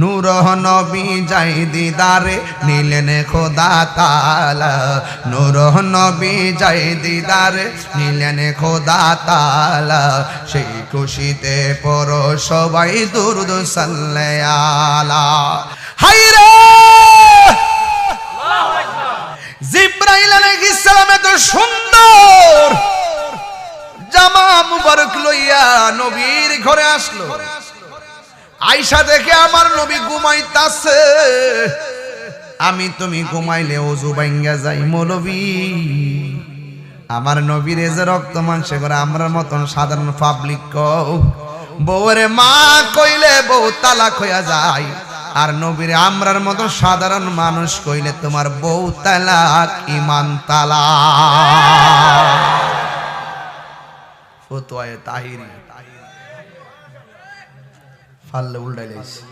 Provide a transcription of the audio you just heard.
নূর নবী যাই দিদারে নিলেন খোদা তাআলা নূর নবী যাই দিদারে নিলেন খোদা তাআলা সেই খুশিতে পড়ো সবাই দুরূদ সাল্লাল্লাহু হায়রে জিবরাইল আলাইহিস সালাম এত সুন্দর জামা মুবারক লইয়া নবীর ঘরে আসলো আয়েশা দেখে আমার নবী ঘুমাইতাছে আমি তুমি ঘুমাইলে ওযু ভাঙ্গা যাই মৌলভী আমার নবীর যে রক্ত মাংসে করে আমরার মতন সাধারণ পাবলিক কও বউরে মা কইলে বউ তালাক হইয়া যায় আর নবীরে আমরার মতো সাধারণ মানুষ কইলে তোমার বউ তালাক ঈমান তালাক ফতোয়ায়ে তাহিরি ফাললে উল্টাইলাইছে